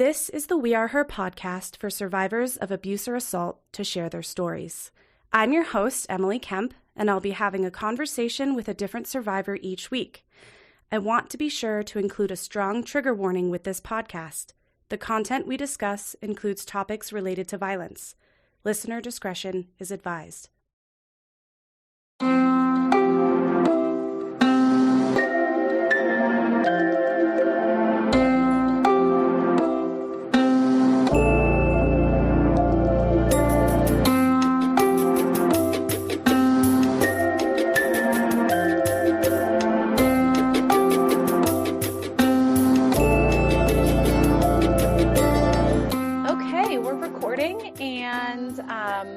This is the We Are Her podcast for survivors of abuse or assault to share their stories. I'm your host, Emily Kemp, and I'll be having a conversation with a different survivor each week. I want to be sure to include a strong trigger warning with this podcast. The content we discuss includes topics related to violence. Listener discretion is advised.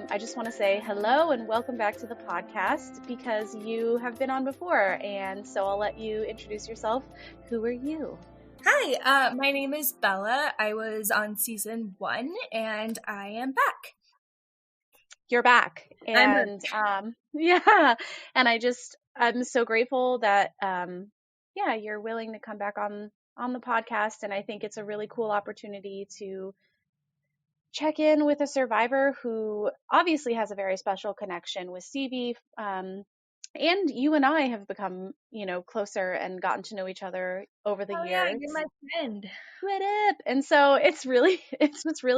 I just want to say hello and welcome back to the podcast because you have been on before, and so I'll let you introduce yourself. Who are you? Hi, my name is Bella. I was on season 1 and I am back. You're back. And yeah, and I'm so grateful that you're willing to come back on the podcast, and I think it's a really cool opportunity to check in with a survivor who obviously has a very special connection with Stevie. And you and I have become, closer and gotten to know each other over the years. Yeah, you're my friend. What up? And so it's really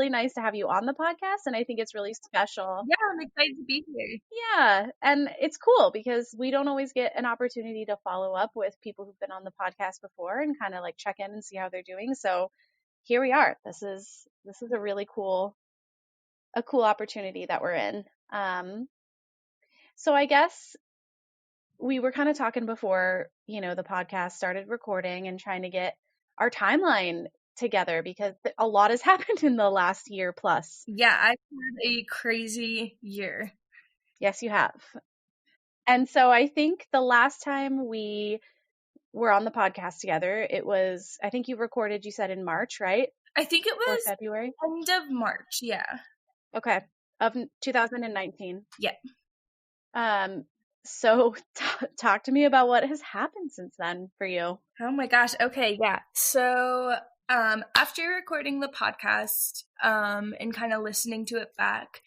nice to have you on the podcast, and I think it's really special. Yeah, I'm excited to be here. Yeah, and it's cool because we don't always get an opportunity to follow up with people who've been on the podcast before and kind of like check in and see how they're doing. So here we are. This is a really cool opportunity that we're in. So I guess we were kind of talking before, the podcast started recording and trying to get our timeline together because a lot has happened in the last year plus. Yeah, I've had a crazy year. Yes, you have. And so I think the last time we were on the podcast together, it was, I think you said in March, right? I think it was February. End of March, yeah. Okay, of 2019. Yeah. So talk to me about what has happened since then for you. Oh my gosh. Okay. Yeah. So, after recording the podcast, and kind of listening to it back,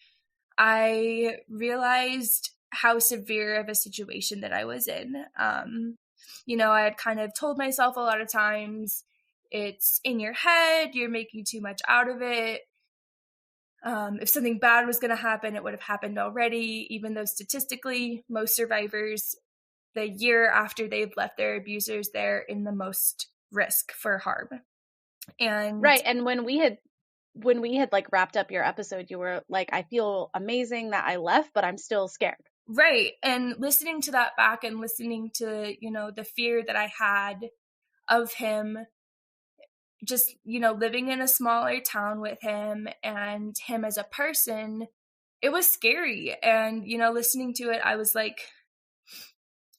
I realized how severe of a situation that I was in. I had kind of told myself a lot of times, it's in your head, you're making too much out of it. If something bad was going to happen, it would have happened already, even though statistically, most survivors, the year after they've left their abusers, they're in the most risk for harm. And right. And when we had like wrapped up your episode, you were like, I feel amazing that I left, but I'm still scared. Right. And listening to that back and listening to, the fear that I had of him, just, living in a smaller town with him and him as a person, it was scary. And, listening to it, I was like,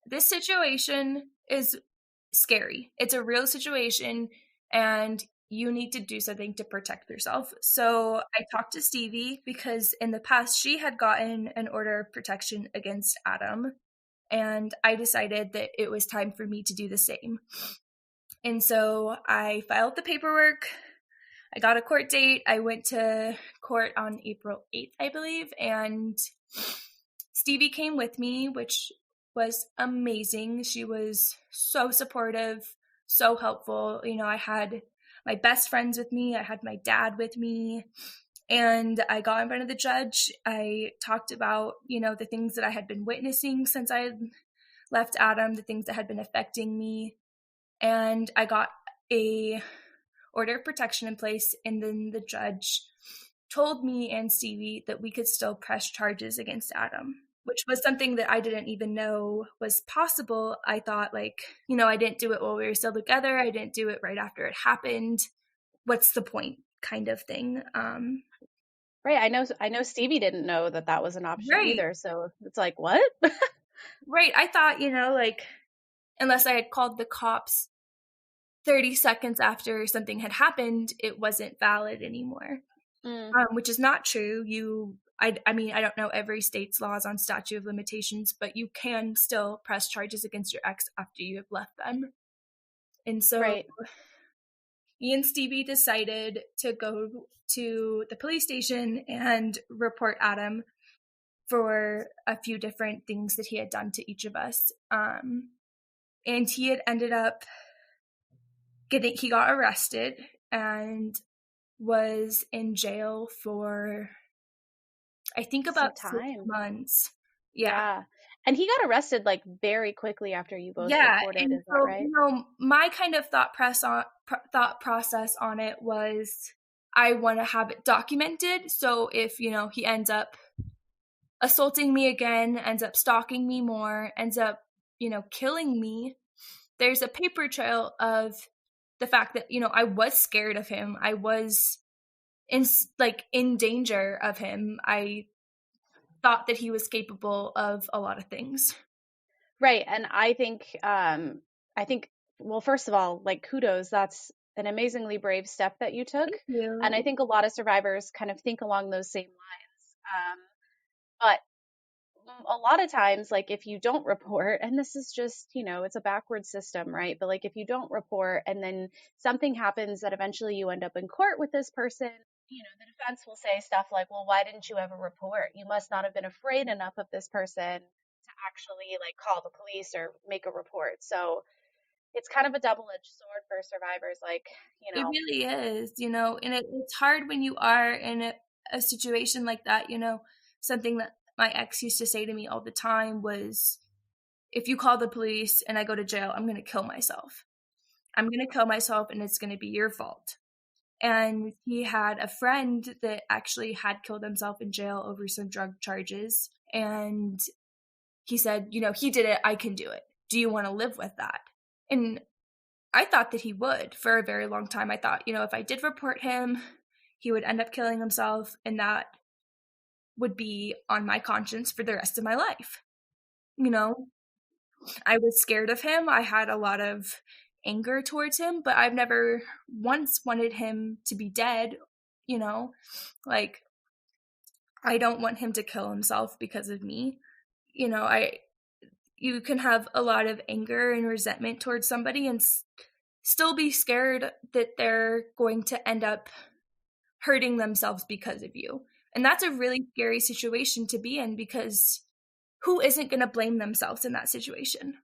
this situation is scary. It's a real situation and you need to do something to protect yourself. So I talked to Stevie because in the past she had gotten an order of protection against Adam, and I decided that it was time for me to do the same. And so I filed the paperwork. I got a court date. I went to court on April 8th, I believe, and Stevie came with me, which was amazing. She was so supportive, so helpful. I had my best friends with me. I had my dad with me. And I got in front of the judge. I talked about, the things that I had been witnessing since I had left Adam, the things that had been affecting me. And I got a order of protection in place, and then the judge told me and Stevie that we could still press charges against Adam, which was something that I didn't even know was possible. I thought I didn't do it while we were still together. I didn't do it right after it happened. What's the point, kind of thing. Right. I know Stevie didn't know that was an option either. So it's like, what? Right. I thought, unless I had called the cops 30 seconds after something had happened, it wasn't valid anymore, which is not true. I don't know every state's laws on statute of limitations, but you can still press charges against your ex after you have left them. And so, me and Stevie decided to go to the police station and report Adam for a few different things that he had done to each of us. And he had ended up he got arrested and was in jail for, I think, about 6 months. Yeah. And he got arrested like very quickly after you both reported. And is that right? My kind of thought process on it was, I want to have it documented. So if, he ends up assaulting me again, ends up stalking me more, ends up, killing me, there's a paper trail of the fact that, I was scared of him. I was in danger of him. I thought that he was capable of a lot of things. Right. And I think, well, first of all, like, kudos, that's an amazingly brave step that you took. Thank you. And I think a lot of survivors kind of think along those same lines. But a lot of times, like, if you don't report, and this is just, it's a backward system, right? But like, if you don't report and then something happens that eventually you end up in court with this person, the defense will say stuff like, well, why didn't you ever report? You must not have been afraid enough of this person to actually like call the police or make a report. So it's kind of a double-edged sword for survivors. Like, It really is, and it's hard when you are in a situation like that. Something that my ex used to say to me all the time was, if you call the police and I go to jail, I'm going to kill myself. I'm going to kill myself and it's going to be your fault. And he had a friend that actually had killed himself in jail over some drug charges. And he said, he did it. I can do it. Do you want to live with that? And I thought that he would for a very long time. I thought, if I did report him, he would end up killing himself, and that would be on my conscience for the rest of my life. I was scared of him. I had a lot of anger towards him, but I've never once wanted him to be dead. Like, I don't want him to kill himself because of me. You can have a lot of anger and resentment towards somebody and still be scared that they're going to end up hurting themselves because of you. And that's a really scary situation to be in, because who isn't going to blame themselves in that situation?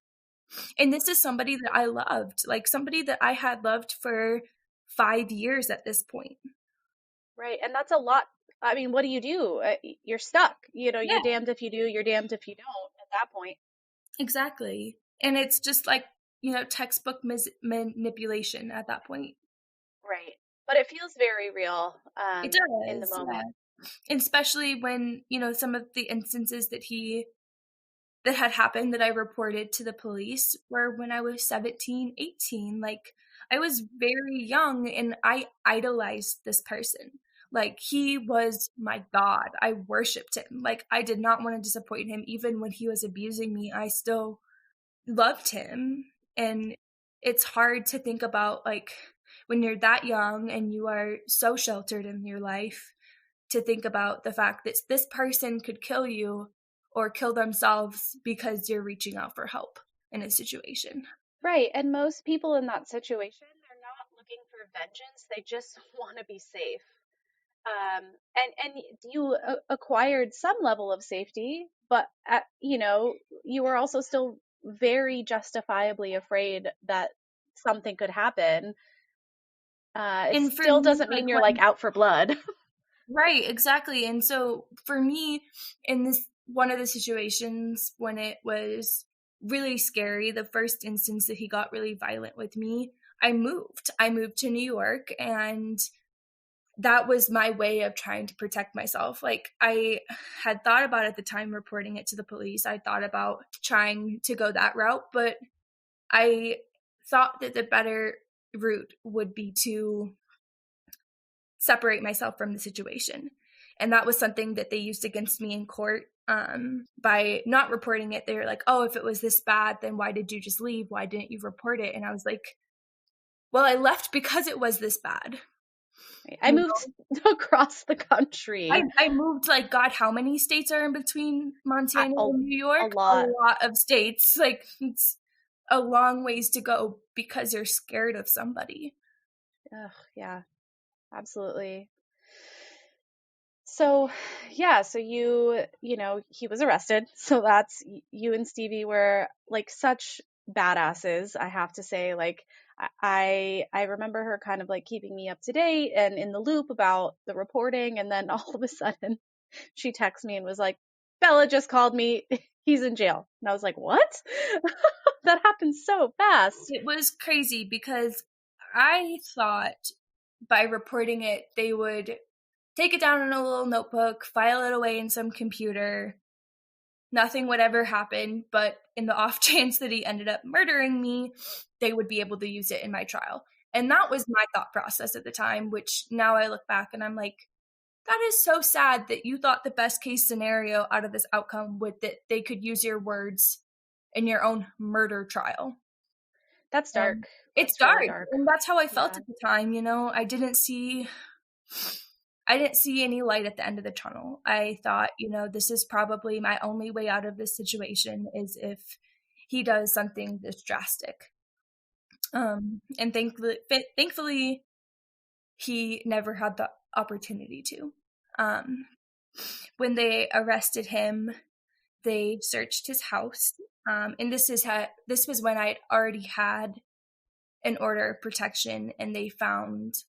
And this is somebody that I loved, like somebody that I had loved for 5 years at this point. Right. And that's a lot. I mean, what do? You're stuck. You're damned if you do, you're damned if you don't at that point. Exactly. And it's just like, textbook manipulation at that point. Right. But it feels very real it does, in the moment. Yeah. Especially when, some of the instances that had happened that I reported to the police were when I was 17, 18. Like, I was very young and I idolized this person. Like, he was my God. I worshipped him. Like, I did not want to disappoint him. Even when he was abusing me, I still loved him. And it's hard to think about, like, when you're that young and you are so sheltered in your life, to think about the fact that this person could kill you or kill themselves because you're reaching out for help in a situation. Right. And most people in that situation, they're not looking for vengeance. They just want to be safe. And you acquired some level of safety, but you were also still very justifiably afraid that something could happen. It still doesn't mean you're like out for blood. Right, exactly. And so for me, in this one of the situations when it was really scary, the first instance that he got really violent with me, I moved to New York, and that was my way of trying to protect myself. Like, I had thought about at the time reporting it to the police. I thought about trying to go that route, but I thought that the better route would be to separate myself from the situation. And that was something that they used against me in court. By not reporting it, they were like, oh, if it was this bad, then why did you just leave? Why didn't you report it? And I was like, well, I left because it was this bad. I moved across the country. I moved, like, God, how many states are in between Montana and New York? A lot of states. Like, it's a long ways to go because you're scared of somebody. Ugh, yeah, absolutely. So, yeah, so you know, he was arrested. So that's you and Stevie were like such badasses, I have to say. Like I remember her kind of like keeping me up to date and in the loop about the reporting, and then all of a sudden she texted me and was like, "Bella just called me. He's in jail." And I was like, "What?" That happened so fast. It was crazy because I thought by reporting it, they would take it down in a little notebook, file it away in some computer. Nothing would ever happen, but in the off chance that he ended up murdering me, they would be able to use it in my trial. And that was my thought process at the time, which now I look back and I'm like, that is so sad that you thought the best case scenario out of this outcome would that they could use your words in your own murder trial. That's dark. It's That's dark, really dark. and that's how I felt Yeah. at the time. You know, I didn't see any light at the end of the tunnel. I thought, you know, this is probably my only way out of this situation is if he does something this drastic. And thankfully, he never had the opportunity to. When they arrested him, they searched his house, and this was when I'd already had an order of protection, and they found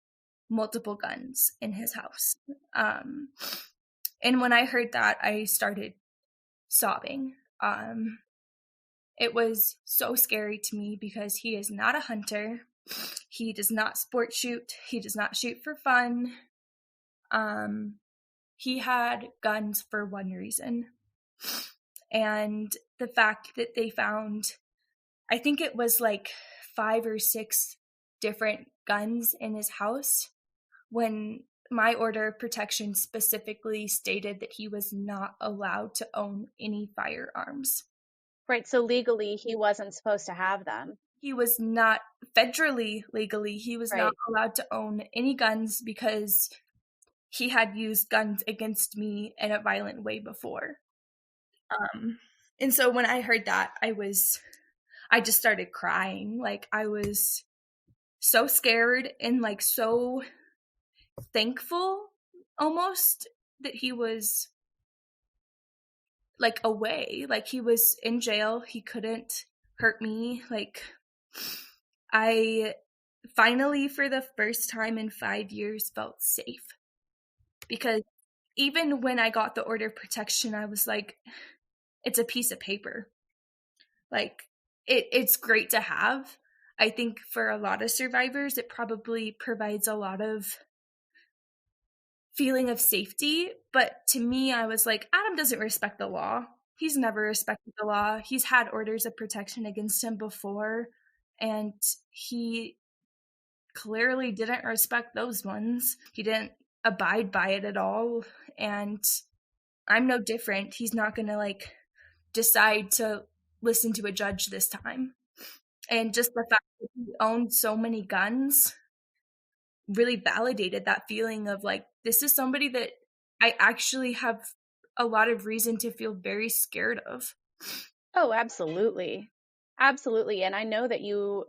multiple guns in his house. And when I heard that, I started sobbing. It was so scary to me because he is not a hunter. He does not sport shoot. He does not shoot for fun. He had guns for one reason. And the fact that they found, I think it was like 5 or 6 different guns in his house, when my order of protection specifically stated that he was not allowed to own any firearms. Right. So legally, he wasn't supposed to have them. He was not federally legally, he was not Right. allowed to own any guns because he had used guns against me in a violent way before. And so when I heard that, I just started crying. Like, I was so scared and like so thankful almost that he was like away, like he was in jail, he couldn't hurt me. Like, I finally for the first time in 5 years felt safe, because even when I got the order of protection, I was like, it's a piece of paper. Like, it's great to have. I think for a lot of survivors it probably provides a lot of feeling of safety, but to me I was like, Adam doesn't respect the law. He's never respected the law. He's had orders of protection against him before, and he clearly didn't respect those ones. He didn't abide by it at all, and I'm no different. He's not going to like decide to listen to a judge this time. And just the fact that he owned so many guns really validated that feeling of like, this is somebody that I actually have a lot of reason to feel very scared of. Oh, absolutely. Absolutely. And I know that you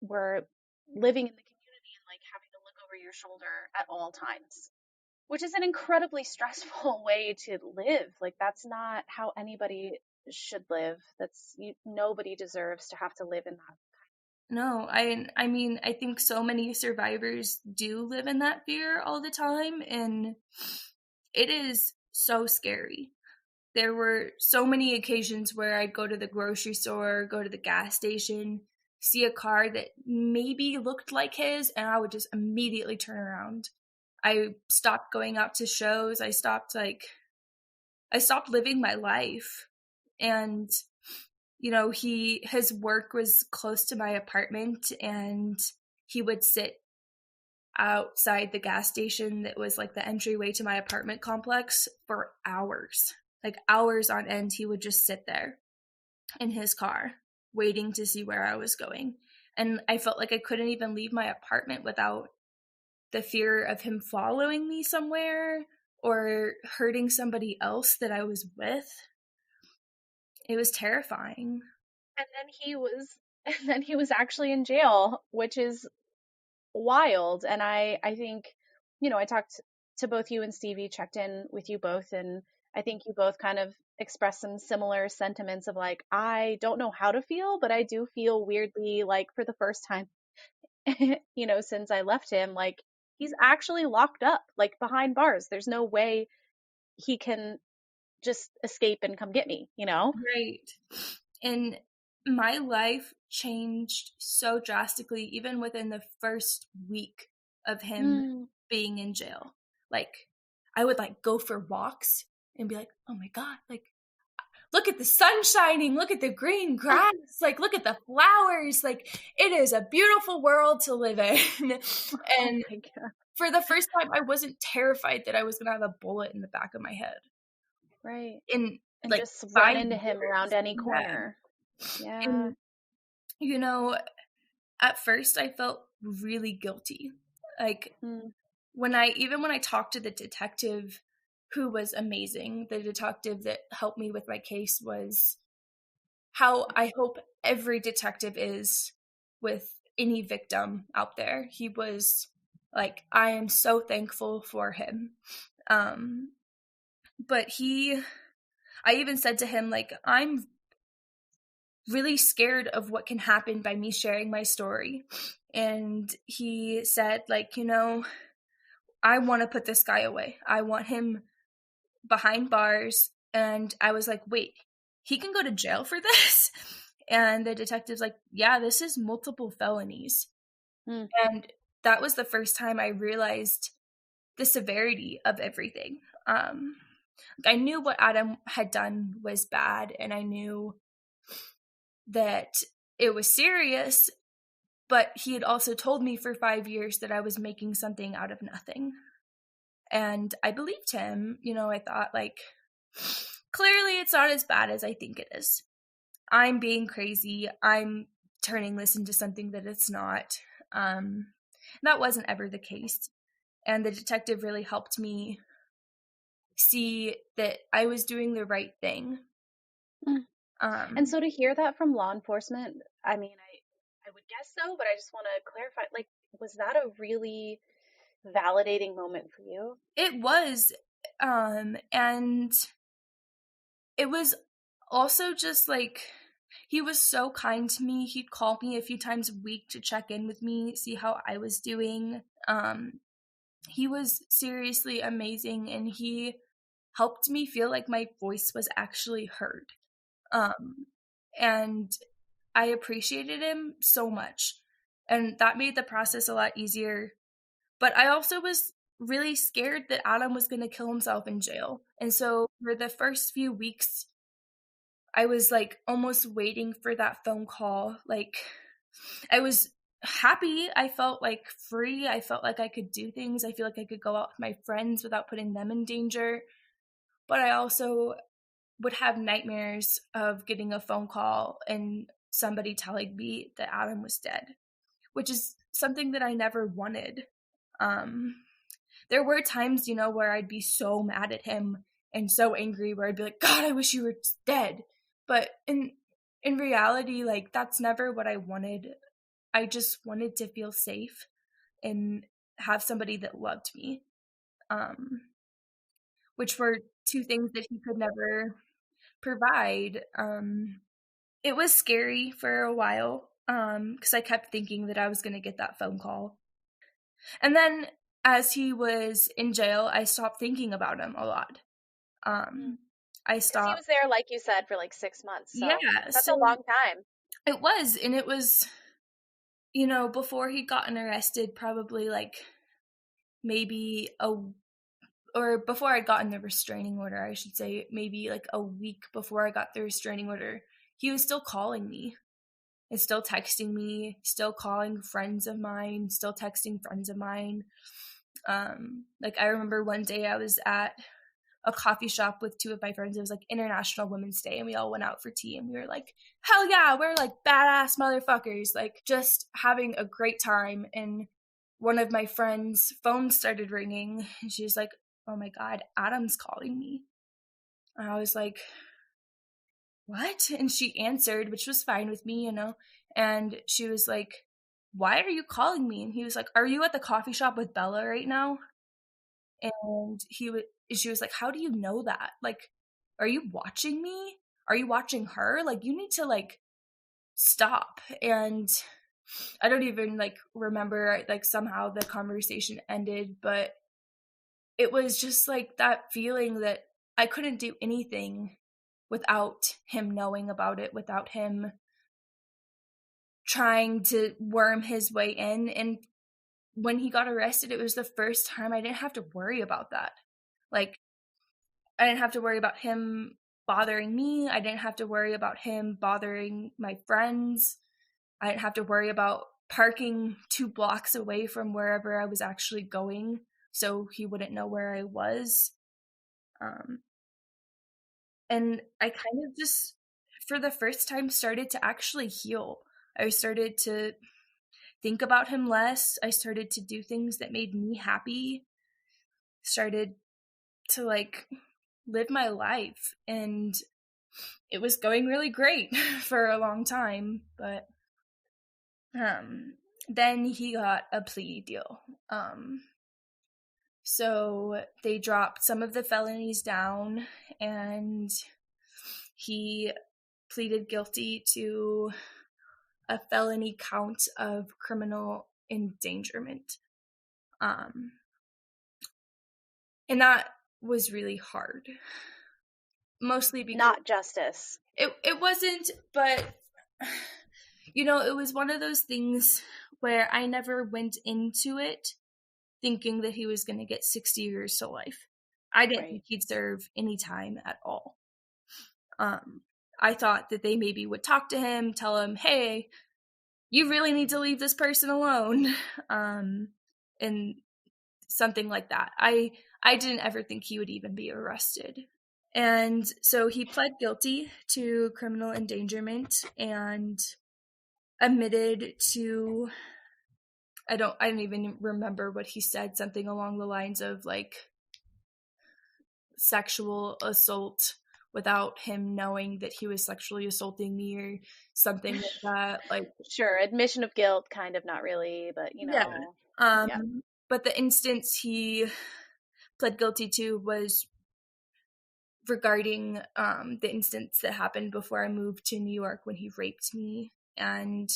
were living in the community and like having to look over your shoulder at all times, which is an incredibly stressful way to live. Like, that's not how anybody should live. Nobody deserves to have to live in that. No, I mean, I think so many survivors do live in that fear all the time, and it is so scary. There were so many occasions where I'd go to the grocery store, go to the gas station, see a car that maybe looked like his, and I would just immediately turn around. I stopped going out to shows. I stopped living my life. And you know, his work was close to my apartment, and he would sit outside the gas station that was like the entryway to my apartment complex for hours. Like, hours on end, he would just sit there in his car waiting to see where I was going. And I felt like I couldn't even leave my apartment without the fear of him following me somewhere or hurting somebody else that I was with. It was terrifying. And then he was actually in jail, which is wild. And I think, I talked to both you and Stevie, checked in with you both, and I think you both kind of expressed some similar sentiments of like, I don't know how to feel, but I do feel weirdly like for the first time, since I left him, like he's actually locked up, like behind bars. There's no way he can just escape and come get me, Right. And my life changed so drastically, even within the first week of him being in jail. Like, I would like go for walks and be like, oh my God, like, look at the sun shining, look at the green grass, like, look at the flowers. Like, it is a beautiful world to live in. And for the first time, I wasn't terrified that I was going to have a bullet in the back of my head. Right. And like just run into him around any corner. Yeah. And, at first I felt really guilty. Like when I talked to the detective, who was amazing, the detective that helped me with my case, was how I hope every detective is with any victim out there. He was like, I am so thankful for him. But I even said to him, like, I'm really scared of what can happen by me sharing my story. And he said, like, I want to put this guy away. I want him behind bars. And I was like, wait, he can go to jail for this? And the detective's like, yeah, this is multiple felonies. And that was the first time I realized the severity of everything. I knew what Adam had done was bad, and I knew that it was serious, but he had also told me for 5 years that I was making something out of nothing. And I believed him. I thought, like, clearly it's not as bad as I think it is. I'm being crazy. I'm turning this into something that it's not. That wasn't ever the case. And the detective really helped me see that I was doing the right thing. And so to hear that from law enforcement, I mean, I would guess so, but I just want to clarify, like, was that a really validating moment for you? It was. And it was also just like, he was so kind to me. He'd call me a few times a week to check in with me, see how I was doing. He was seriously amazing, and he helped me feel like my voice was actually heard. And I appreciated him so much. And that made the process a lot easier. But I also was really scared that Adam was going to kill himself in jail. And so for the first few weeks, I was like almost waiting for that phone call. Like, I was happy. I felt like free. I felt like I could do things. I feel like I could go out with my friends without putting them in danger. But I also would have nightmares of getting a phone call and somebody telling me that Adam was dead, which is something that I never wanted. There were times, where I'd be so mad at him and so angry, where I'd be like, God, I wish you were dead. But in reality, like, that's never what I wanted. I just wanted to feel safe and have somebody that loved me, which were two things that he could never provide. It was scary for a while, because I kept thinking that I was going to get that phone call. And then as he was in jail, I stopped thinking about him a lot. I stopped. He was there, like you said, for like 6 months. So yeah, that's a long time. It was, and it was, before he'd gotten arrested, probably like maybe or before I'd gotten the restraining order, I should say, maybe like a week before I got the restraining order, he was still calling me and still texting me, still calling friends of mine, still texting friends of mine. Like, I remember one day I was at a coffee shop with two of my friends. It was like International Women's Day, and we all went out for tea, and we were like, hell yeah, we're like badass motherfuckers, like just having a great time. And one of my friends' phone started ringing, and she was like, oh my God, Adam's calling me. And I was like, what? And she answered, which was fine with me, and she was like, why are you calling me? And he was like, are you at the coffee shop with Bella right now? And she was like, how do you know that? Like, are you watching me? Are you watching her? Like, you need to like stop. And I don't even like remember like somehow the conversation ended, but it was just like that feeling that I couldn't do anything without him knowing about it, without him trying to worm his way in. And when he got arrested, it was the first time I didn't have to worry about that. Like, I didn't have to worry about him bothering me. I didn't have to worry about him bothering my friends. I didn't have to worry about parking 2 blocks away from wherever I was actually going so he wouldn't know where I was. And I kind of just, for the first time, started to actually heal. I started to think about him less. I started to do things that made me happy. Started to like live my life, and it was going really great for a long time. But then he got a plea deal. So they dropped some of the felonies down, and he pleaded guilty to a felony count of criminal endangerment. And that was really hard. Mostly because not justice. It wasn't, but you know, it was one of those things where I never went into it thinking that he was going to get 60 years to life. I didn't think he'd serve any time at all. I thought that they maybe would talk to him, tell him, hey, you really need to leave this person alone, and something like that. I didn't ever think he would even be arrested. And so he pled guilty to criminal endangerment and admitted to, I don't even remember what he said, something along the lines of like sexual assault without him knowing that he was sexually assaulting me or something like that. Like, sure, admission of guilt, kind of, not really, but you know. Yeah. But the instance he pled guilty to was regarding the instance that happened before I moved to New York when he raped me. And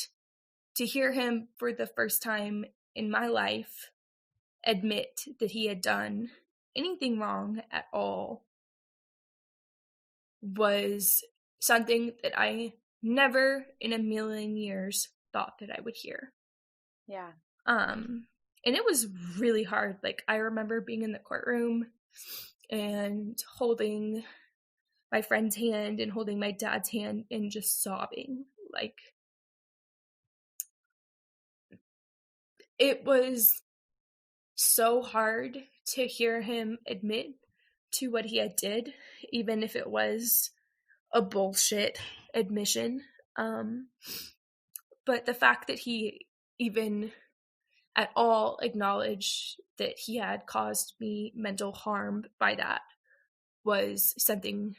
to hear him for the first time in my life admit that he had done anything wrong at all was something that I never in a million years thought that I would hear. Yeah. And it was really hard. Like, I remember being in the courtroom and holding my friend's hand and holding my dad's hand and just sobbing. Like, it was so hard to hear him admit to what he had did, even if it was a bullshit admission. But the fact that he even at all acknowledged that he had caused me mental harm by that was something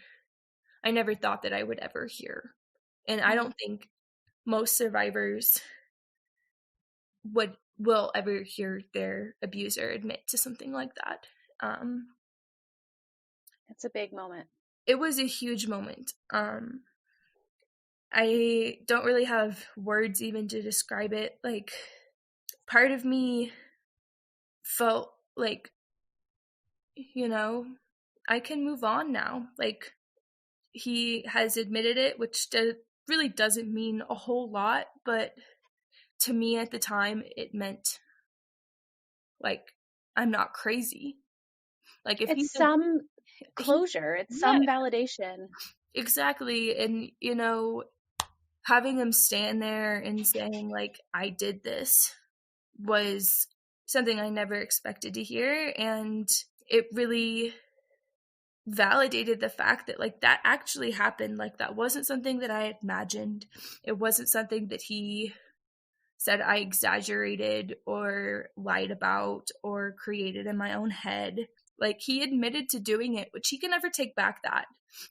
I never thought that I would ever hear. And I don't think most survivors will ever hear their abuser admit to something like that. It's a big moment. It was a huge moment. I don't really have words even to describe it. Like, part of me felt like, you know, I can move on now. Like, he has admitted it, which really doesn't mean a whole lot, but to me at the time, it meant, like, I'm not crazy. Like, if it's some closure, it's some validation. Exactly. And, you know, having him stand there and saying, like, I did this was something I never expected to hear. And it really validated the fact that, like, that actually happened. Like, that wasn't something that I had imagined. It wasn't something that he said I exaggerated or lied about or created in my own head. Like, he admitted to doing it, which he can never take back that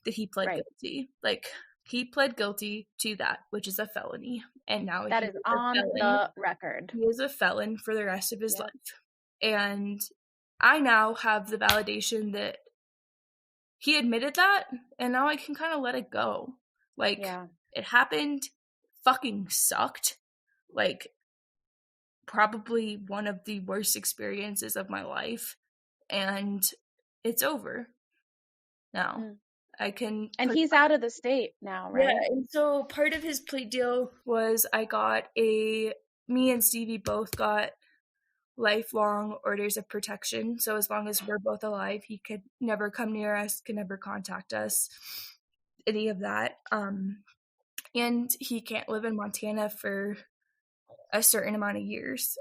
he pled guilty. Like, he pled guilty to that, which is a felony, and now That he is is a on felon. the record. He is a felon for the rest of his Yep. life. And I now have the validation that he admitted that, and now I can kind of let it go. Like, Yeah. it happened, fucking sucked. Like, probably one of the worst experiences of my life, and it's over now. I can. And he's out of the state now, Yeah, right? and so part of his plea deal was me and Stevie both got lifelong orders of protection. So as long as we're both alive, he could never come near us, could never contact us, any of that. And he can't live in Montana for a certain amount of years,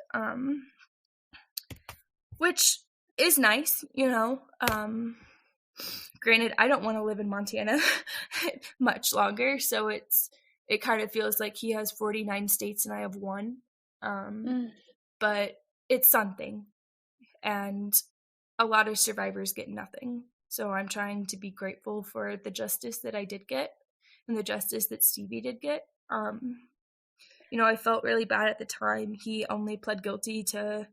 which is nice, you know. Granted, I don't want to live in Montana much longer, so it kind of feels like he has 49 states and I have one. But it's something, and a lot of survivors get nothing. So I'm trying to be grateful for the justice that I did get and the justice that Stevie did get. You know, I felt really bad at the time. He only pled guilty to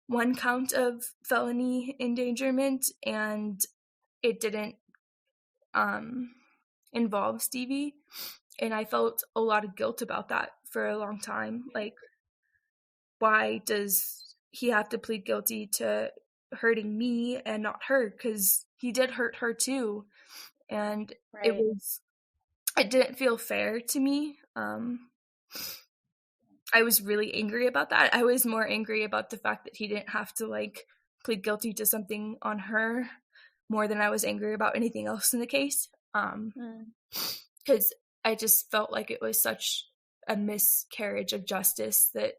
one count of felony endangerment, and it didn't involve Stevie. And I felt a lot of guilt about that for a long time. Like, why does he have to plead guilty to hurting me and not her? Because he did hurt her too. And Right. it didn't feel fair to me. I was really angry about that. I was more angry about the fact that he didn't have to like plead guilty to something on her more than I was angry about anything else in the case. Because I just felt like it was such a miscarriage of justice that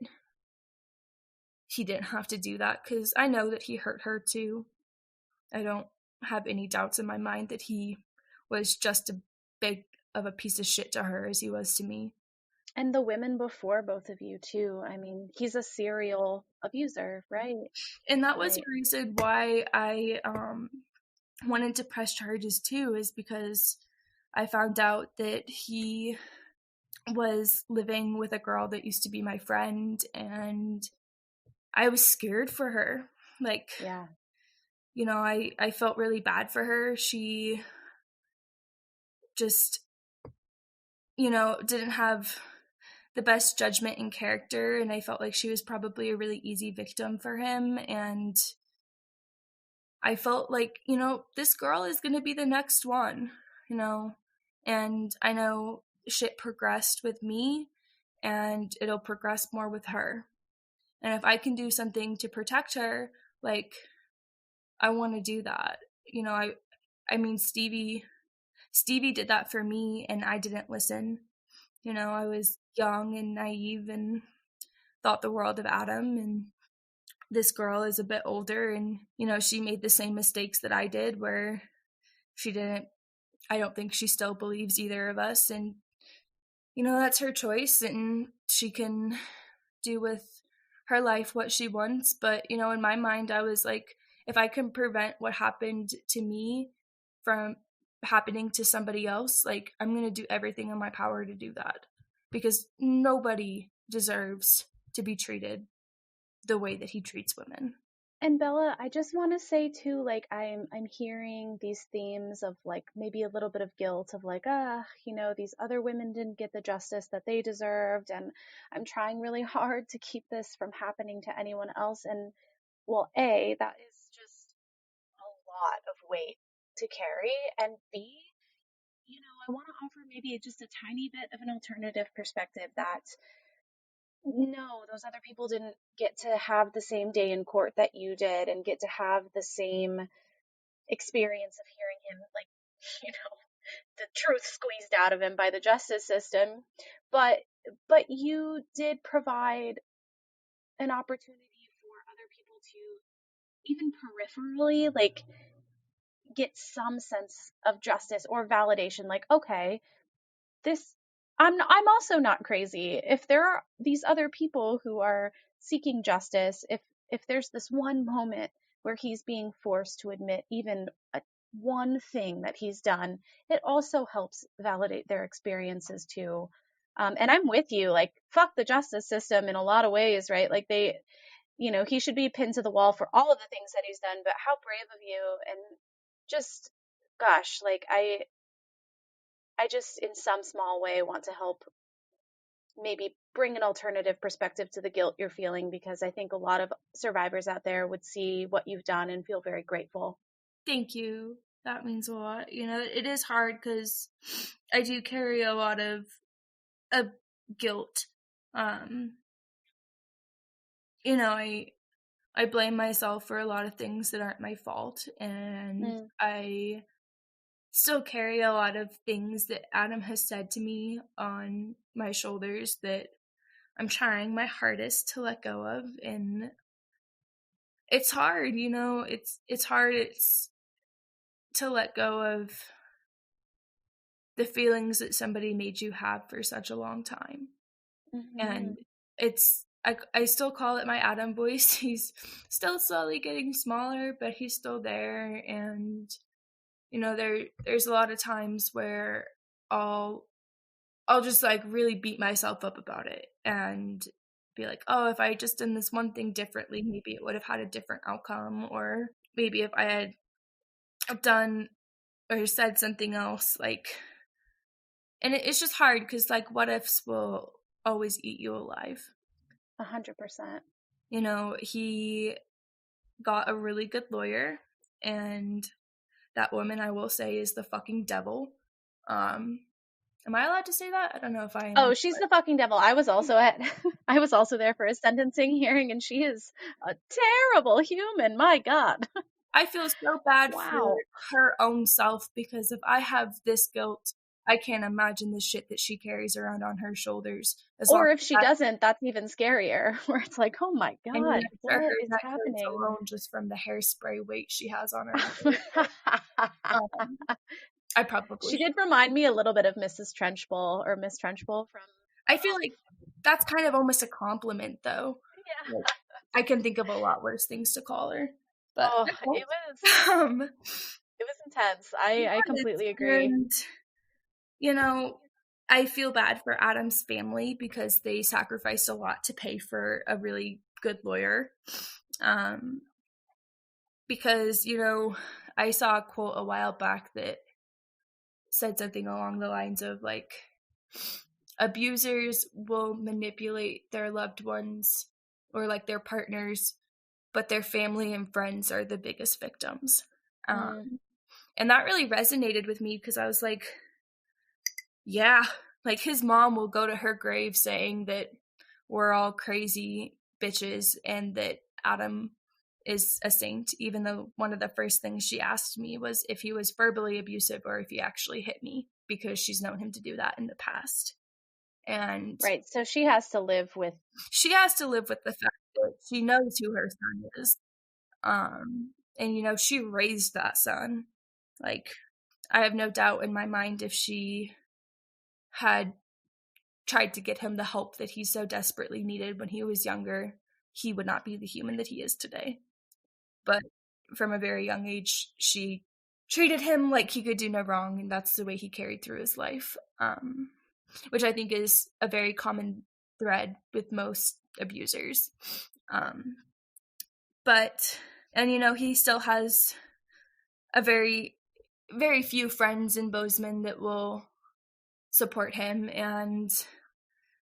he didn't have to do that, because I know that he hurt her too. I don't have any doubts in my mind that he was just as big of a piece of shit to her as he was to me. And the women before both of you too. I mean, he's a serial abuser, right? And that was the reason why I wanted to press charges too, is because I found out that he was living with a girl that used to be my friend, and I was scared for her. Like, yeah, you know, I felt really bad for her. She just, you know, didn't have the best judgment and character, and I felt like she was probably a really easy victim for him. And I felt like, you know, this girl is going to be the next one, you know, and I know shit progressed with me, and it'll progress more with her. And if I can do something to protect her, like, I want to do that. You know, I mean, Stevie did that for me, and I didn't listen. You know, I was young and naive and thought the world of Adam, and this girl is a bit older, and, you know, she made the same mistakes that I did, where I don't think she still believes either of us. And, you know, that's her choice, and she can do with her life what she wants. But, you know, in my mind, I was like, if I can prevent what happened to me from happening to somebody else, like, I'm going to do everything in my power to do that, because nobody deserves to be treated the way that he treats women. And Bella, I just want to say too, like, I'm hearing these themes of like maybe a little bit of guilt of like, you know, these other women didn't get the justice that they deserved, and I'm trying really hard to keep this from happening to anyone else. And well, A, that is just a lot of weight to carry, and B, you know, I want to offer maybe just a tiny bit of an alternative perspective that no, those other people didn't get to have the same day in court that you did and get to have the same experience of hearing him, like, you know, the truth squeezed out of him by the justice system. But you did provide an opportunity for other people to even peripherally like get some sense of justice or validation, like, okay, this I'm also not crazy. If there are these other people who are seeking justice, if there's this one moment where he's being forced to admit even a one thing that he's done, it also helps validate their experiences too. And I'm with you, like, fuck the justice system in a lot of ways, right? Like, he should be pinned to the wall for all of the things that he's done, but how brave of you. And just, gosh, like, I just, in some small way, want to help maybe bring an alternative perspective to the guilt you're feeling, because I think a lot of survivors out there would see what you've done and feel very grateful. Thank you. That means a lot. It is hard because I do carry a lot of guilt. I blame myself for a lot of things that aren't my fault, and I still carry a lot of things that Adam has said to me on my shoulders that I'm trying my hardest to let go of, and it's hard, it's hard. It's to let go of the feelings that somebody made you have for such a long time. Mm-hmm. And I still call it my Adam voice. He's still slowly getting smaller, but he's still there. And there's a lot of times where I'll just like really beat myself up about it and be like, oh, if I had just done this one thing differently, maybe it would have had a different outcome. Or maybe if I had done or said something else, like, and it's just hard because like what ifs will always eat you alive. 100%. He got a really good lawyer, and that woman, I will say, is the fucking devil. Am I allowed to say that? I don't know if I am. Oh, she's the fucking devil. I was also there for a sentencing hearing, and she is a terrible human. My God. I feel so bad for her own self, because if I have this guilt, I can't imagine the shit that she carries around on her shoulders. Or if she doesn't, that's even scarier, where it's like, oh my God, what is happening? Alone just from the hairspray weight she has on her. I probably. She did remind me a little bit of Mrs. Trenchbull or Miss Trenchbull from. I feel like that's kind of almost a compliment, though. Yeah. Like, I can think of a lot worse things to call her. But it was intense. I completely agree. And I feel bad for Adam's family because they sacrificed a lot to pay for a really good lawyer. Because I saw a quote a while back that said something along the lines of like, abusers will manipulate their loved ones or like their partners, but their family and friends are the biggest victims. And that really resonated with me because I was like, yeah, like his mom will go to her grave saying that we're all crazy bitches and that Adam is a saint, even though one of the first things she asked me was if he was verbally abusive or if he actually hit me, because she's known him to do that in the past. And right, so she has to live with the fact that she knows who her son is. And she raised that son. Like, I have no doubt in my mind if she had tried to get him the help that he so desperately needed when he was younger, he would not be the human that he is today. But from a very young age, she treated him like he could do no wrong, and that's the way he carried through his life, which I think is a very common thread with most abusers. And he still has a very, very few friends in Bozeman that will support him, and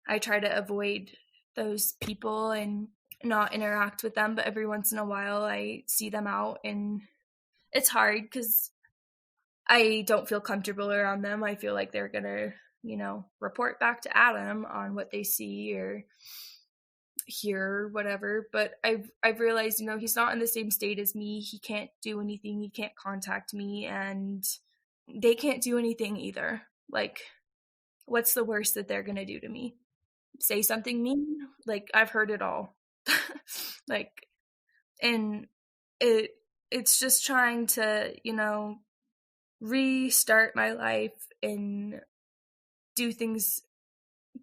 I try to avoid those people and not interact with them, but every once in a while I see them out, and it's hard because I don't feel comfortable around them. I feel like they're gonna report back to Adam on what they see or hear or whatever, but I've realized he's not in the same state as me. He can't do anything, he can't contact me, and they can't do anything either. Like, what's the worst that they're gonna do to me? Say something mean? Like, I've heard it all. Like, and it's just trying to restart my life and do things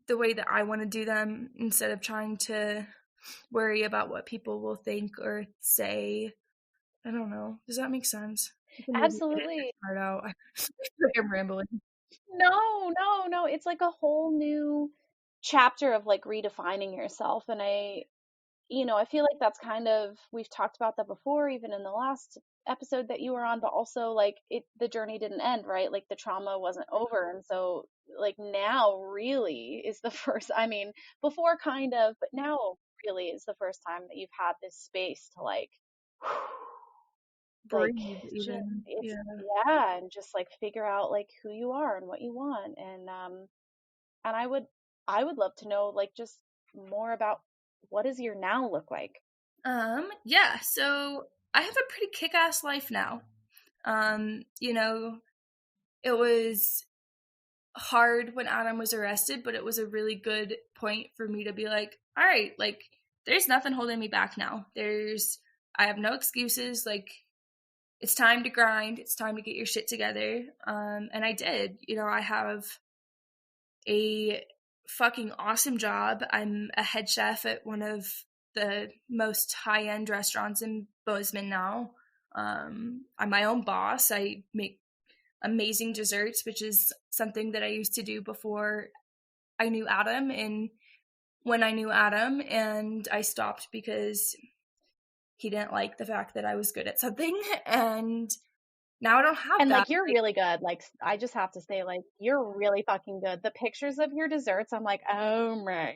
the way that I want to do them, instead of trying to worry about what people will think or say I don't know. Does that make sense? You can maybe edit Absolutely. this part out. I feel like I'm rambling. No. It's like a whole new chapter of like redefining yourself. And I feel like that's kind of, we've talked about that before, even in the last episode that you were on, but also like the journey didn't end, right? Like the trauma wasn't over. And so like now really is the first, I mean, before kind of, but now really is the first time that you've had this space to like Breathe just even. it's Yeah. yeah, and just like figure out like who you are and what you want. And I would love to know like just more about what does your now look like? Yeah, so I have a pretty kick-ass life now. You know, it was hard when Adam was arrested, but it was a really good point for me to be like, all right, like there's nothing holding me back now. I have no excuses. Like it's time to grind. It's time to get your shit together. And I did. I have a fucking awesome job. I'm a head chef at one of the most high-end restaurants in Bozeman now. I'm my own boss. I make amazing desserts, which is something that I used to do before I knew Adam and when I knew Adam, and I stopped because he didn't like the fact that I was good at something, and now I don't have And that. like you're really good. Like I just have to say, like you're really fucking good. The pictures of your desserts, I'm like, oh my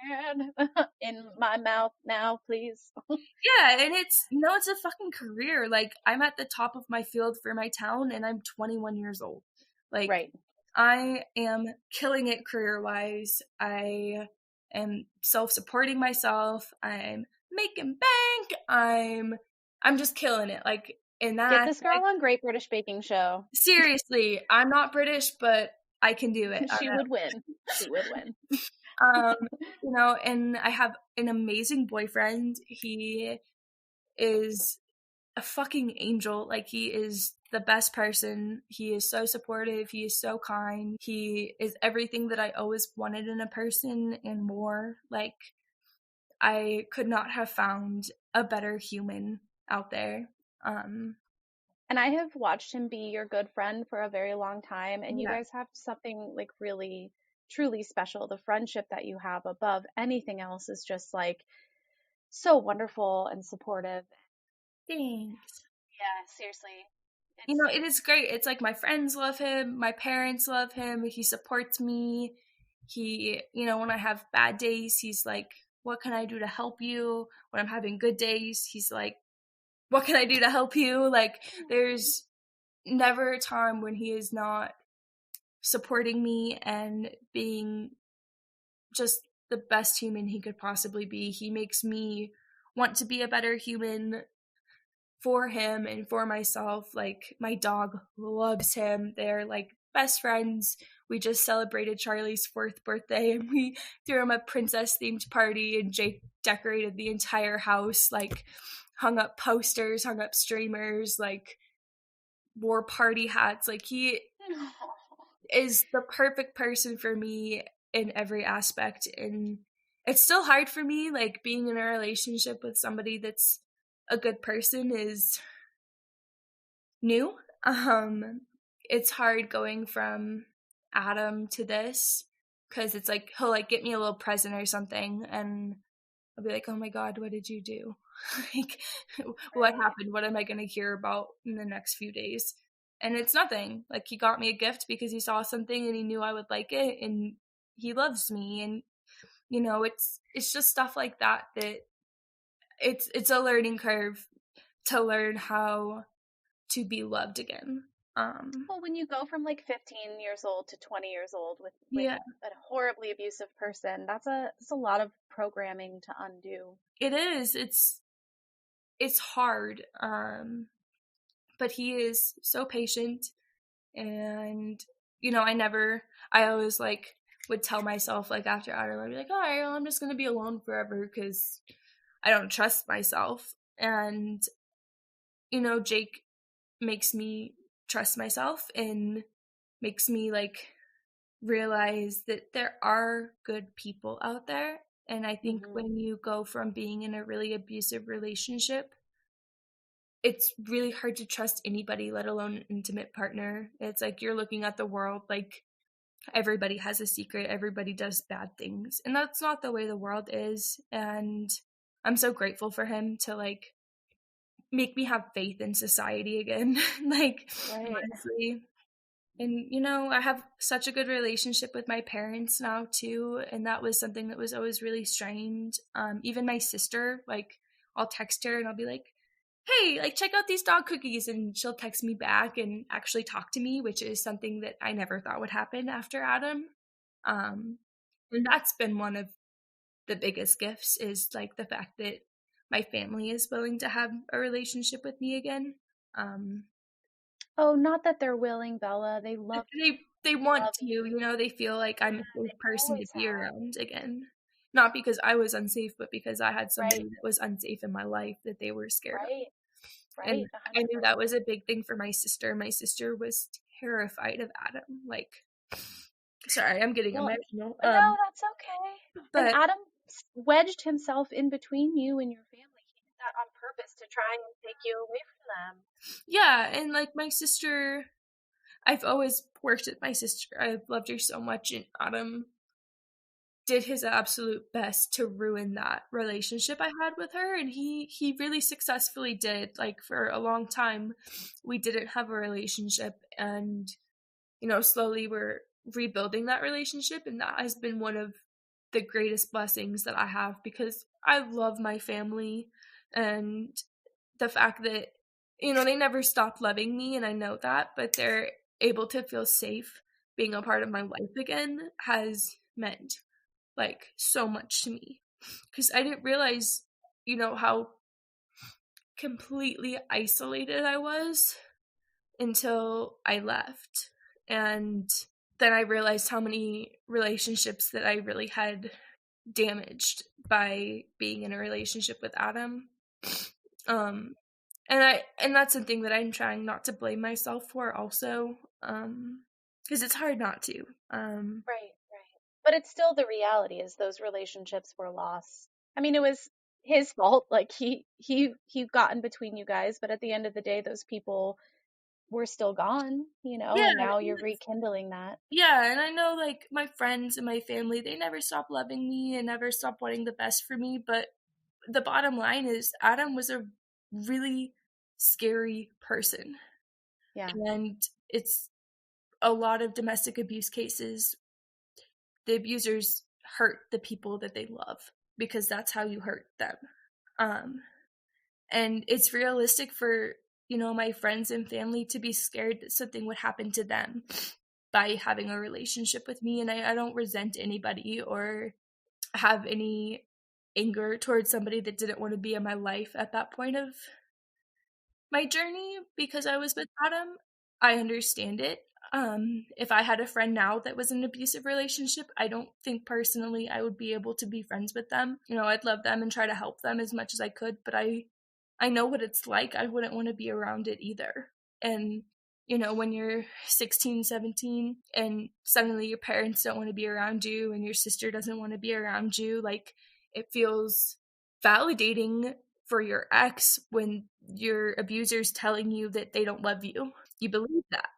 god, in my mouth now, please. Yeah, and it's a fucking career. Like I'm at the top of my field for my town and I'm 21 years old. Like Right. I am killing it career-wise. I am self-supporting myself. I'm making bank. I'm just killing it. Like in Get that this girl on Great British Baking Show. seriously, I'm not British, but I can do it. She would win. She would win. Um, and I have an amazing boyfriend. He is a fucking angel. Like he is the best person. He is so supportive. He is so kind. He is everything that I always wanted in a person and more. Like I could not have found a better human out there. And I have watched him be your good friend for a very long time, and you Yeah, guys have something like really, truly special. The friendship that you have above anything else is just like so wonderful and supportive. thanks. Yeah, seriously. It's It is great. It's like my friends love him, my parents love him, he supports me. When I have bad days, he's like, what can I do to help you? When I'm having good days, he's like, what can I do to help you? Like, there's never a time when he is not supporting me and being just the best human he could possibly be. He makes me want to be a better human for him and for myself. Like my dog loves him. They're like best friends. We just celebrated Charlie's 4th birthday and we threw him a princess themed party and Jake decorated the entire house, like hung up posters, hung up streamers, like wore party hats. Like he is the perfect person for me in every aspect, and it's still hard for me. Like being in a relationship with somebody that's a good person is new. It's hard going from Adam to this because it's like he'll like get me a little present or something and I'll be like, oh my god, what did you do? Like what happened? What am I going to hear about in the next few days? And it's nothing. Like he got me a gift because he saw something and he knew I would like it and he loves me. And it's just stuff like that it's a learning curve to learn how to be loved again. well, when you go from like 15 years old to 20 years old with Yeah, a horribly abusive person, that's a lot of programming to undo. it is. It's hard. But he is so patient and I always like would tell myself like after Adam I'd be like, all right, well, I'm just gonna be alone forever because I don't trust myself. And Jake makes me trust myself and makes me like realize that there are good people out there. And I think Hmm. when you go from being in a really abusive relationship, it's really hard to trust anybody, let alone an intimate partner. It's like you're looking at the world like everybody has a secret, everybody does bad things, and that's not the way the world is. And I'm so grateful for him to like make me have faith in society again. Like, Right. honestly. And I have such a good relationship with my parents now too, and that was something that was always really strained. Even my sister, like, I'll text her and I'll be like, hey, like, check out these dog cookies, and she'll text me back and actually talk to me, which is something that I never thought would happen after Adam. And that's been one of the biggest gifts, is like the fact that my family is willing to have a relationship with me again. Oh, not that they're willing, Bella. They love They want love to, you. they feel like I'm a They safe person to always be have. around again. Not because I was unsafe, but because I had somebody Right. that was unsafe in my life that they were scared of. Right. And Right. I knew that 100%. was a big thing for my sister. My sister was terrified of Adam. Like, sorry, I'm getting Well, emotional. no, that's okay. And But Adam wedged himself in between you and your family. He did that on purpose to try and take you away from them. yeah, and like my sister, I've always worked with my sister. I've loved her so much, and Adam did his absolute best to ruin that relationship I had with her, and he really successfully did. Like, for a long time we didn't have a relationship, and slowly we're rebuilding that relationship, and that has been one of the greatest blessings that I have, because I love my family, and the fact that they never stopped loving me, and I know that, but they're able to feel safe being a part of my life again has meant like so much to me, because I didn't realize how completely isolated I was until I left. And then I realized how many relationships that I really had damaged by being in a relationship with Adam. um and that's something that I'm trying not to blame myself for also, because it's hard not to. Right, right. But it's still the reality is those relationships were lost. I mean, it was his fault. Like he got in between you guys, but at the end of the day, those people were still gone, Yeah, and now you're rekindling that. yeah, and I know like my friends and my family, they never stop loving me and never stop wanting the best for me, but the bottom line is Adam was a really scary person. Yeah. And it's a lot of domestic abuse cases. The abusers hurt the people that they love because that's how you hurt them. Um, and it's realistic for, my friends and family to be scared that something would happen to them by having a relationship with me. And I don't resent anybody or have any anger towards somebody that didn't want to be in my life at that point of my journey because I was with Adam. I understand it. If I had a friend now that was in an abusive relationship, I don't think personally I would be able to be friends with them. I'd love them and try to help them as much as I could, but I know what it's like. I wouldn't want to be around it either. And when you're 16, 17, and suddenly your parents don't want to be around you and your sister doesn't want to be around you, like, it feels validating for your ex when your abuser's telling you that they don't love you. You believe that.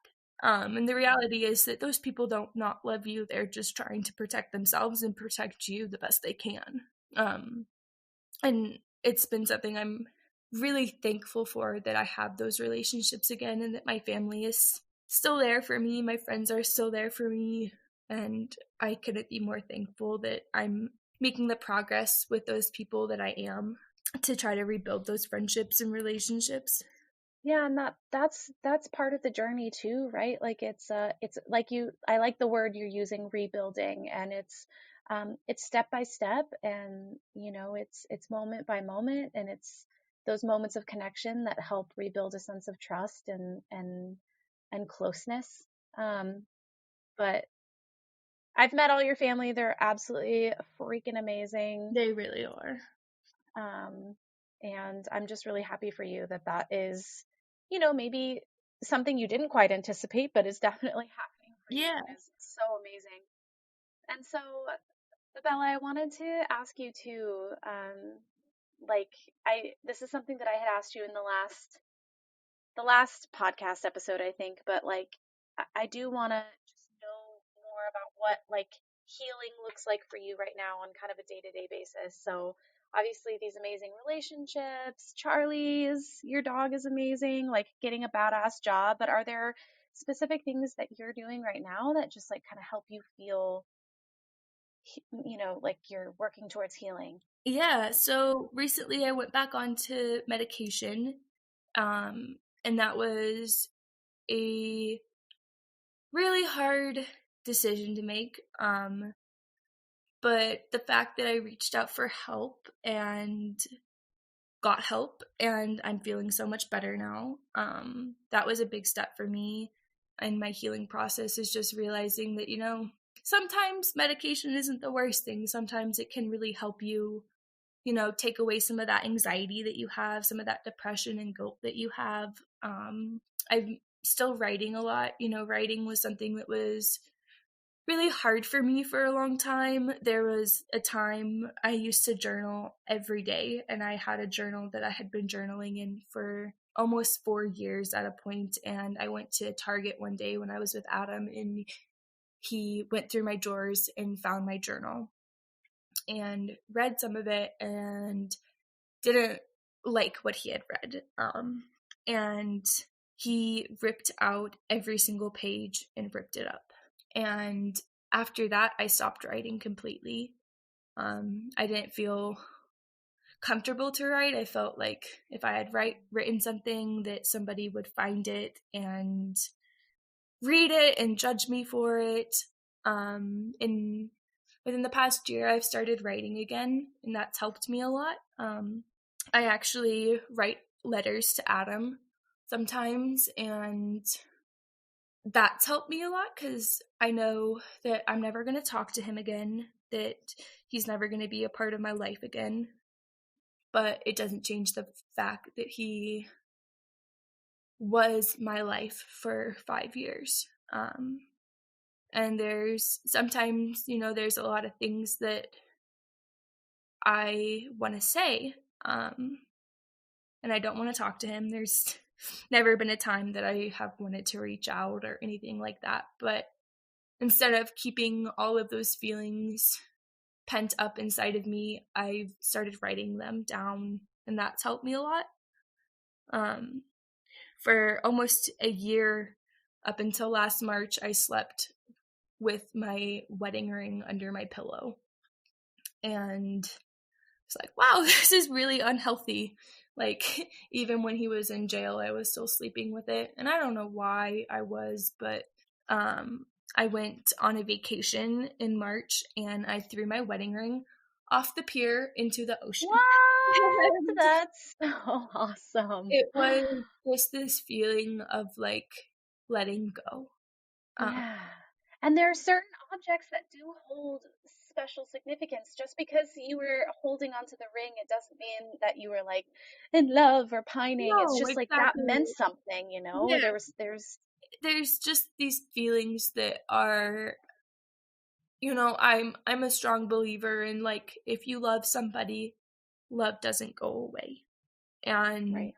And the reality is that those people don't not love you. They're just trying to protect themselves and protect you the best they can. And it's been something I'm really thankful for, that I have those relationships again and that my family is still there for me. My friends are still there for me. And I couldn't be more thankful that I'm making the progress with those people that I am to try to rebuild those friendships and relationships. Yeah, and that's part of the journey too, right? Like it's like I like the word you're using, rebuilding, and it's step by step, and it's moment by moment, and it's those moments of connection that help rebuild a sense of trust and closeness. But I've met all your family. They're absolutely freaking amazing. They really are. Um, and I'm just really happy for you that is, maybe something you didn't quite anticipate, but is definitely happening for you Yeah. and is so amazing. And so, Bella, I wanted to ask you too, like this is something that I had asked you in the last the last podcast episode, I think, but like I do want to just know more about what like healing looks like for you right now on kind of a day-to-day basis. So obviously these amazing relationships, Charlie's, your dog is amazing, like getting a badass job, but are there specific things that you're doing right now that just like kind of help you feel, like you're working towards healing? Yeah, so recently I went back onto medication, and that was a really hard decision to make. But the fact that I reached out for help and got help and I'm feeling so much better now, that was a big step for me. And my healing process is just realizing that, sometimes medication isn't the worst thing. Sometimes it can really help you, take away some of that anxiety that you have, some of that depression and guilt that you have. I'm still writing a lot. Writing was something that was really hard for me for a long time. There was a time I used to journal every day, and I had a journal that I had been journaling in for almost 4 years at a point. And I went to Target one day when I was with Adam, and he went through my drawers and found my journal and read some of it and didn't like what he had read. And he ripped out every single page and ripped it up. And after that, I stopped writing completely. I didn't feel comfortable to write. I felt like if I had written something, that somebody would find it and read it and judge me for it. And within the past year, I've started writing again, and that's helped me a lot. I actually write letters to Adam sometimes, and that's helped me a lot because I know that I'm never going to talk to him again, that he's never going to be a part of my life again. But it doesn't change the fact that he was my life for 5 years. And there's sometimes, there's a lot of things that I want to say, and I don't want to talk to him. There's never been a time that I have wanted to reach out or anything like that. But instead of keeping all of those feelings pent up inside of me, I've started writing them down, and that's helped me a lot. For almost a year, up until last March, I slept with my wedding ring under my pillow. And it's like, wow, this is really unhealthy. Like, even when he was in jail, I was still sleeping with it. And I don't know why I was, but I went on a vacation in March and I threw my wedding ring off the pier into the ocean. What? That's so awesome. It was just this feeling of like letting go. Yeah. And there are certain objects that do hold special significance. Just because you were holding onto the ring, it doesn't mean that you were like in love or pining. It's No, just like that exactly. meant something, Yeah. There's just these feelings that are, I'm a strong believer in, like, if you love somebody, love doesn't go away. And right.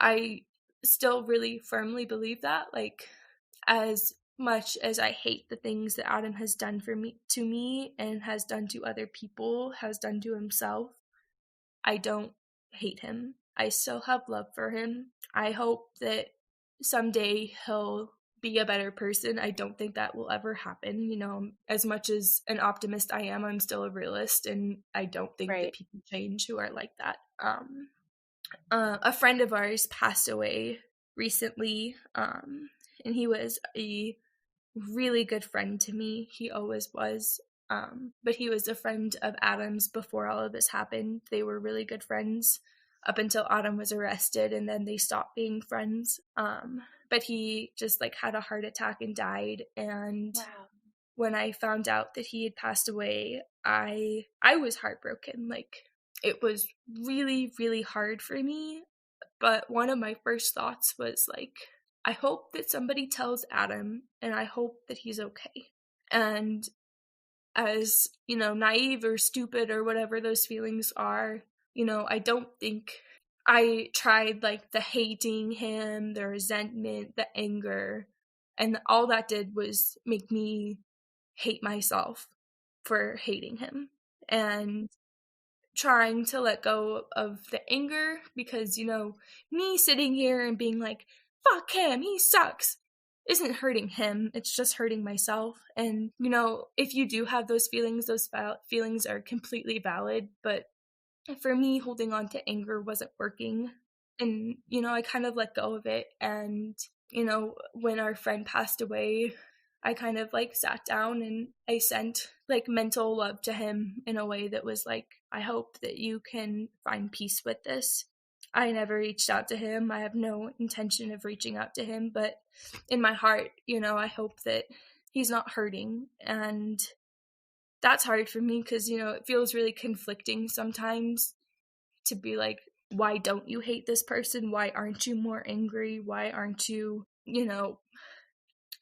I still really firmly believe that, like, as much as I hate the things that Adam has done to me and has done to other people, has done to himself, I don't hate him. I still have love for him. I hope that someday he'll be a better person. I don't think that will ever happen. As much as an optimist I am, I'm still a realist, and I don't think that people change who are like that. A friend of ours passed away recently, and he was a really good friend to me. He always was. But he was a friend of Adam's before all of this happened. They were really good friends up until Adam was arrested, and then they stopped being friends. But he just like had a heart attack and died. And Wow. when I found out that he had passed away, I was heartbroken. Like, it was really, really hard for me. But one of my first thoughts was like, I hope that somebody tells Adam, and I hope that he's okay. And as, naive or stupid or whatever those feelings are, I don't think I tried like the hating him, the resentment, the anger, and all that did was make me hate myself for hating him. And trying to let go of the anger, because, you know, me sitting here and being like, fuck him, he sucks, isn't hurting him, it's just hurting myself. And, you know, if you do have those feelings are completely valid, but for me, holding on to anger wasn't working. And, you know, I kind of let go of it. And, you know, when our friend passed away, I kind of like sat down and I sent like mental love to him in a way that was like, I hope that you can find peace with this. I never reached out to him. I have no intention of reaching out to him, but in my heart, you know, I hope that he's not hurting. And that's hard for me because, you know, it feels really conflicting sometimes to be like, why don't you hate this person? Why aren't you more angry? Why aren't you, you know,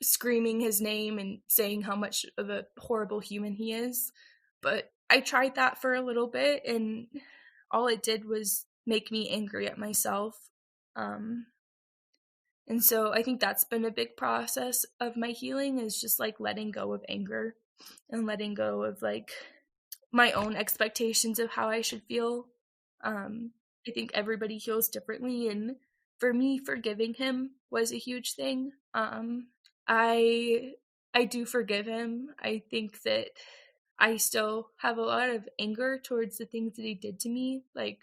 screaming his name and saying how much of a horrible human he is? But I tried that for a little bit, and all it did was make me angry at myself. And so I think that's been a big process of my healing, is just like letting go of anger and letting go of like my own expectations of how I should feel. I think everybody heals differently, and for me, forgiving him was a huge thing. I do forgive him. I think that I still have a lot of anger towards the things that he did to me. Like,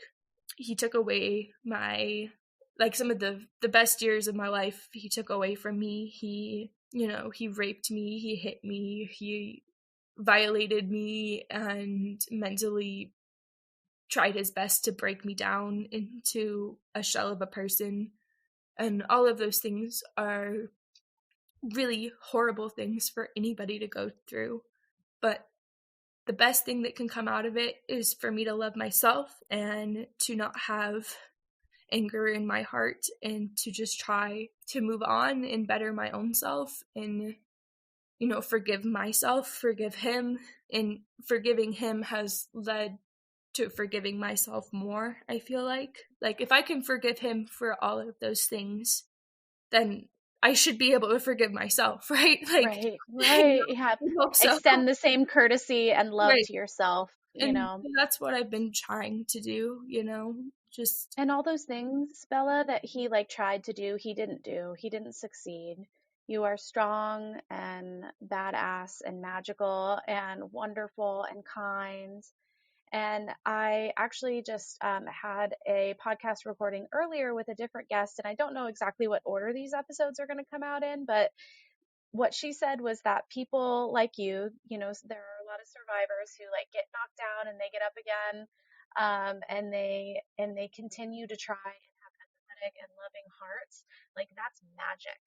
he took away my, like, some of the best years of my life he took away from me. He, you know, he raped me, he hit me, he violated me, and mentally tried his best to break me down into a shell of a person. And all of those things are really horrible things for anybody to go through. But the best thing that can come out of it is for me to love myself and to not have anger in my heart, and to just try to move on and better my own self, and, you know, forgive myself, forgive him. And forgiving him has led to forgiving myself more, I feel like if I can forgive him for all of those things, then I should be able to forgive myself, right? Like, Right. Yeah. I hope so. Extend the same courtesy and love Right. to yourself, you And know. that's what I've been trying to do, you know, just, And all those things, Bella, that he like tried to do, he didn't do. He didn't succeed. You are strong and badass and magical and wonderful and kind. And I actually just had a podcast recording earlier with a different guest, and I don't know exactly what order these episodes are going to come out in, but what she said was that people like you know, there are a lot of survivors who like get knocked down and they get up again, and they continue to try and have empathetic and loving hearts. Like, that's magic.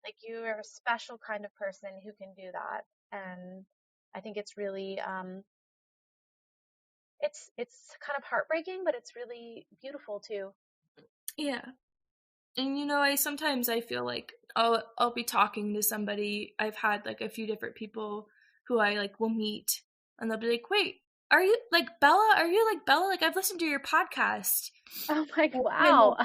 Like, you are a special kind of person who can do that, and I think it's really it's kind of heartbreaking, but it's really beautiful too. yeah. And, you know, I feel like I'll be talking to somebody. I've had like a few different people who I like will meet, and they'll be like, "Wait, are you like Bella? Are you like Bella? Like, I've listened to your podcast." Oh my, And wow.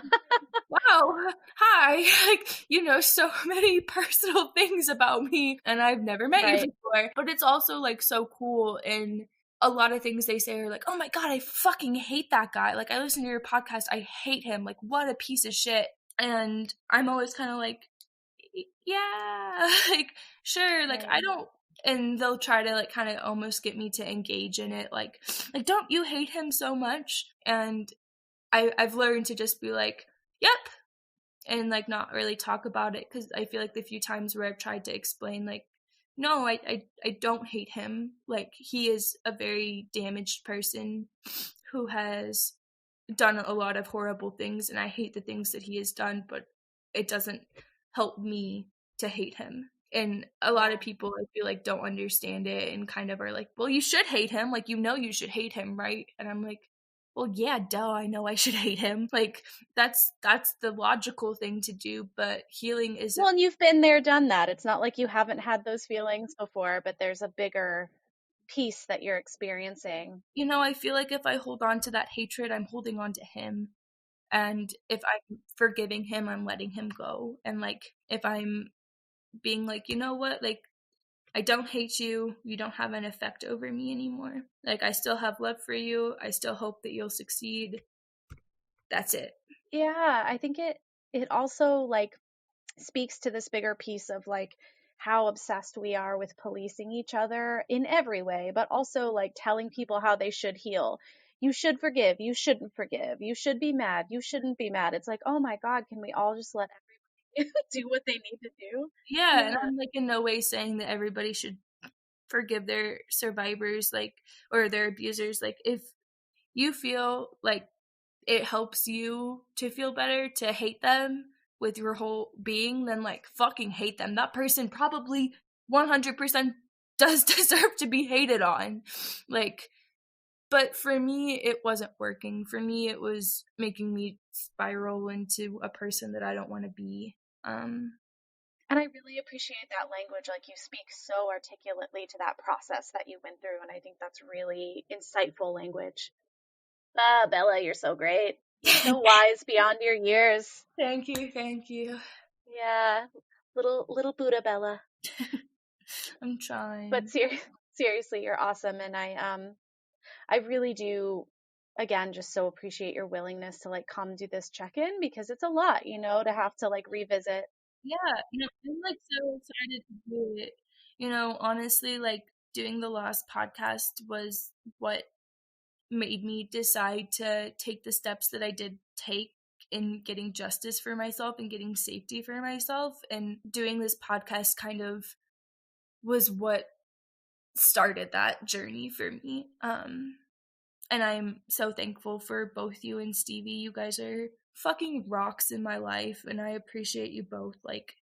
wow, hi, like, you know so many personal things about me, and I've never met you Right. before. But it's also like so cool, and a lot of things they say are like, oh my god, I fucking hate that guy, like, I listen to your podcast, I hate him, like, what a piece of shit. And I'm always kind of like, yeah, like, sure, like, I Right. don't. And they'll try to like kind of almost get me to engage in it, like don't you hate him so much? And I've learned to just be like, yep, and like not really talk about it, because I feel like the few times where I've tried to explain, like, no, I don't hate him. Like, he is a very damaged person who has done a lot of horrible things, and I hate the things that he has done, but it doesn't help me to hate him. And a lot Yeah. of people, I feel like, don't understand it and kind of are like, well, you should hate him. Like, you know, you should hate him, right? And I'm like, well, yeah, duh, I know I should hate him. Like, that's the logical thing to do, but healing isn't. Well, and you've been there, done that. It's not like you haven't had those feelings before, but there's a bigger piece that you're experiencing. You know, I feel like if I hold on to that hatred, I'm holding on to him. And if I'm forgiving him, I'm letting him go. And like, if I'm being like, you know what, like, I don't hate you. You don't have an effect over me anymore. Like, I still have love for you. I still hope that you'll succeed. That's it. Yeah, I think it also like speaks to this bigger piece of like how obsessed we are with policing each other in every way, but also like telling people how they should heal. You should forgive, you shouldn't forgive, you should be mad, you shouldn't be mad. It's like, oh my God, can we all just let everybody do what they need to do? Yeah, and I'm like in no way saying that everybody should forgive their survivors, like, or their abusers. Like, if you feel like it helps you to feel better to hate them with your whole being, then like fucking hate them. That person probably 100% does deserve to be hated on. Like, but for me, it wasn't working. For me, it was making me spiral into a person that I don't want to be. And I really appreciate that language. Like, you speak so articulately to that process that you went through. And I think that's really insightful language. Ah, Bella, you're so great. So wise beyond your years. Thank you. Yeah. Little Buddha Bella. I'm trying. But seriously, you're awesome. And I really do, again, just so appreciate your willingness to like come do this check-in, because it's a lot, you know, to have to like revisit. Yeah, I'm like so excited to do it. Honestly, like doing the last podcast was what made me decide to take the steps that I did take in getting justice for myself and getting safety for myself. And doing this podcast kind of was what started that journey for me. And I'm so thankful for both you and Stevie. You guys are fucking rocks in my life, and I appreciate you both like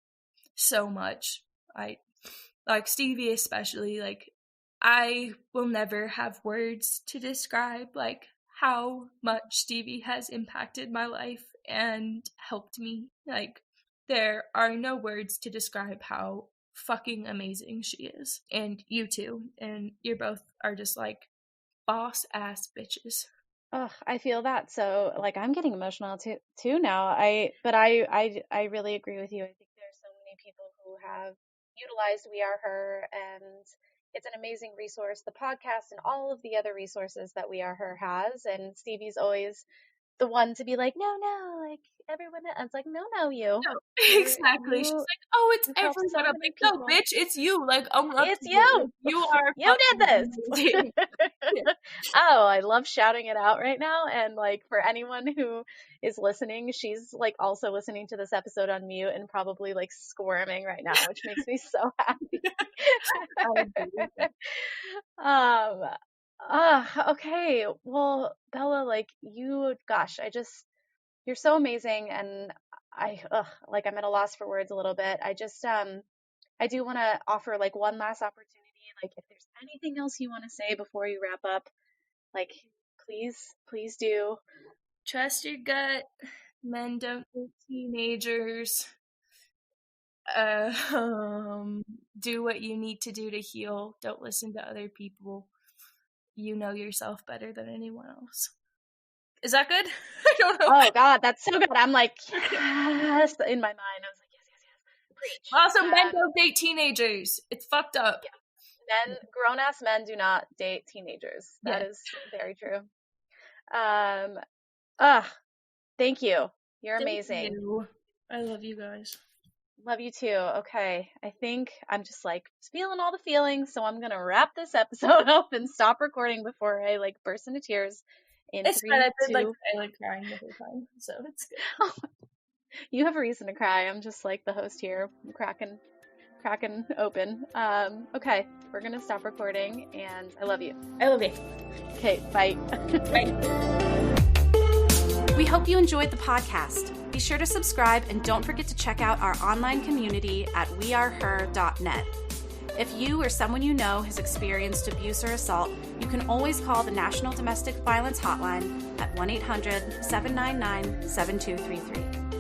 so much. I like Stevie especially. Like, I will never have words to describe like how much Stevie has impacted my life and helped me. Like, there are no words to describe how fucking amazing she is. And you too. And you both are just like boss ass bitches. Oh, I feel that. So like I'm getting emotional too now. But I really agree with you. I think there's so many people who have utilized We Are Her, and it's an amazing resource, the podcast and all of the other resources that We Are Her has. And Stevie's always the one to be like, no, like everyone. It's like, no, you. No, exactly. She's like, oh, it's everyone. So I'm like, no, bitch, it's you. Like, it's you. You are. You did this. Oh, I love shouting it out right now. And like, for anyone who is listening, she's like also listening to this episode on mute and probably like squirming right now, which makes me so happy. Okay. Well, Bella, like you're so amazing. And I'm at a loss for words a little bit. I do want to offer like one last opportunity. Like, if there's anything else you want to say before you wrap up, like, please do. Trust your gut. Men don't date teenagers. Do what you need to do to heal. Don't listen to other people. You know yourself better than anyone else. Is that good? I don't know. Oh God, that's so good. I'm like, yes. In my mind, I was like, yes. Preach. Also, men don't date teenagers. It's fucked up. Yeah. Grown-ass men do not date teenagers. That is very true. Thank you. You're amazing. Thank you. I love you guys. Love you too. Okay. I think I'm just feeling all the feelings, so I'm going to wrap this episode up and stop recording before I burst into tears. It's fine. I did crying the whole time, so it's good. Oh, you have a reason to cry. I'm just the host here, cracking open. Okay, we're gonna stop recording, and I love you. I love you. Okay, bye. Bye. We hope you enjoyed the podcast. Be sure to subscribe, and don't forget to check out our online community at weareher.net. If you or someone you know has experienced abuse or assault, you can always call the National Domestic Violence Hotline at 1-800-799-7233.